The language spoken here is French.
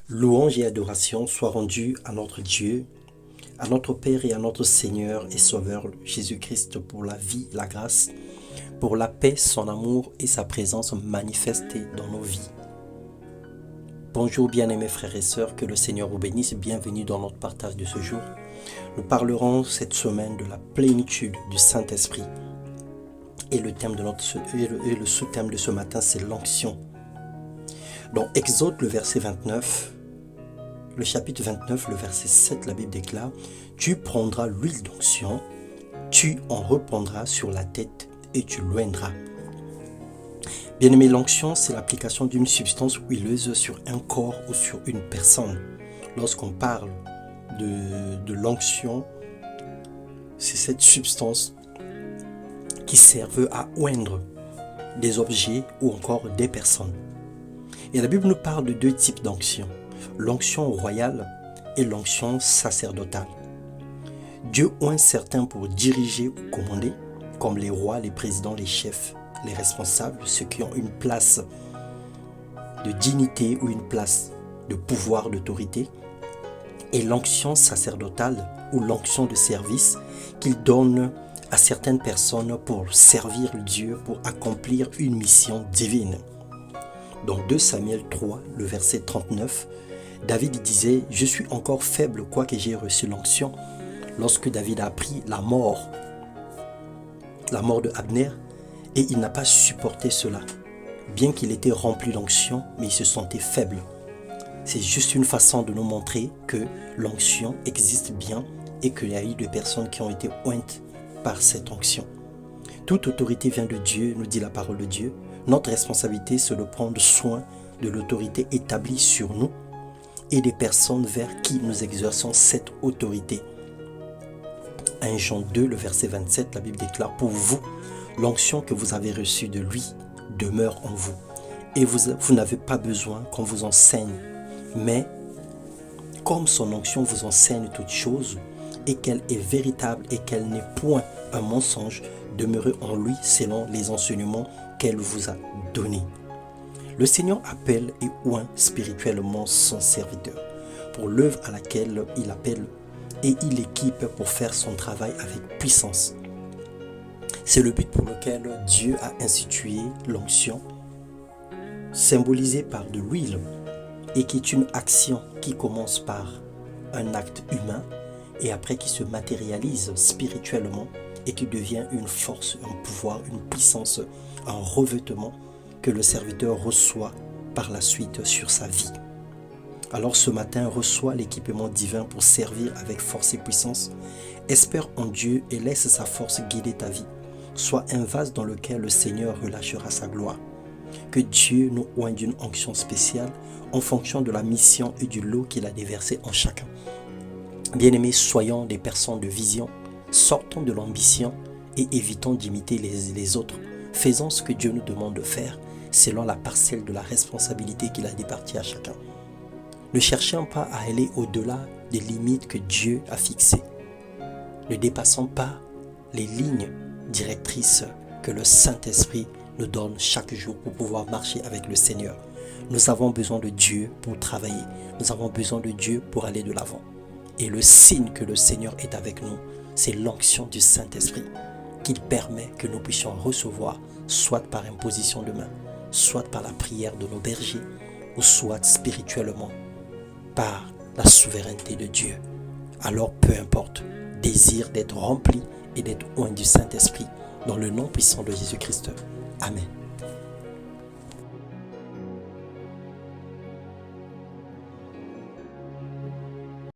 Louange et adoration soient rendues à notre Dieu, à notre Père et à notre Seigneur et Sauveur Jésus-Christ pour la vie, la grâce, pour la paix, son amour et sa présence manifestée dans nos vies. Bonjour bien-aimés frères et sœurs, que le Seigneur vous bénisse. Bienvenue dans notre partage de ce jour. Nous parlerons cette semaine de la plénitude du Saint-Esprit. Et le sous-thème de ce matin, c'est l'onction. Dans Exode, le chapitre 29, le verset 7, la Bible déclare « Tu prendras l'huile d'onction, tu en reprendras sur la tête et tu l'oindras. » Bien-aimé, l'onction, c'est l'application d'une substance huileuse sur un corps ou sur une personne. Lorsqu'on parle de l'onction, c'est cette substance qui servent à oindre des objets ou encore des personnes. Et la Bible nous parle de deux types d'onction, l'onction royale et l'onction sacerdotale. Dieu oint certains pour diriger ou commander, comme les rois, les présidents, les chefs, les responsables, ceux qui ont une place de dignité ou une place de pouvoir, d'autorité. Et l'onction sacerdotale ou l'onction de service qu'il donne à certaines personnes pour servir Dieu, pour accomplir une mission divine. Dans 2 Samuel 3, le verset 39, David disait « Je suis encore faible, quoique j'ai reçu l'onction. » Lorsque David a appris la mort de Abner, et il n'a pas supporté cela. Bien qu'il était rempli d'onction, mais il se sentait faible. C'est juste une façon de nous montrer que l'onction existe bien et qu'il y a eu des personnes qui ont été ointes par cette onction. Toute autorité vient de Dieu, nous dit la parole de Dieu. Notre responsabilité, c'est de prendre soin de l'autorité établie sur nous et des personnes vers qui nous exerçons cette autorité. 1 Jean 2, le verset 27, la Bible déclare « Pour vous, l'onction que vous avez reçue de lui demeure en vous. Et vous n'avez pas besoin qu'on vous enseigne. Mais comme son onction vous enseigne toutes choses, et qu'elle est véritable et qu'elle n'est point un mensonge, demeurez en lui selon les enseignements qu'elle vous a donnés. » Le Seigneur appelle et oint spirituellement son serviteur pour l'œuvre à laquelle il appelle et il l'équipe pour faire son travail avec puissance. C'est le but pour lequel Dieu a institué l'onction, symbolisée par de l'huile, et qui est une action qui commence par un acte humain et après qui se matérialise spirituellement et qui devient une force, un pouvoir, une puissance, un revêtement que le serviteur reçoit par la suite sur sa vie. Alors ce matin, reçois l'équipement divin pour servir avec force et puissance. Espère en Dieu et laisse sa force guider ta vie. Sois un vase dans lequel le Seigneur relâchera sa gloire. Que Dieu nous oigne d'une onction spéciale en fonction de la mission et du lot qu'il a déversé en chacun. Bien-aimés, soyons des personnes de vision, sortons de l'ambition et évitons d'imiter les autres. Faisons ce que Dieu nous demande de faire selon la parcelle de la responsabilité qu'il a départie à chacun. Ne cherchons pas à aller au-delà des limites que Dieu a fixées. Ne dépassons pas les lignes directrices que le Saint-Esprit nous donne chaque jour pour pouvoir marcher avec le Seigneur. Nous avons besoin de Dieu pour travailler. Nous avons besoin de Dieu pour aller de l'avant. Et le signe que le Seigneur est avec nous, c'est l'onction du Saint-Esprit qu'il permet que nous puissions recevoir, soit par imposition de main, soit par la prière de nos bergers, ou soit spirituellement par la souveraineté de Dieu. Alors peu importe, désire d'être rempli et d'être oint du Saint-Esprit dans le nom puissant de Jésus-Christ. Amen.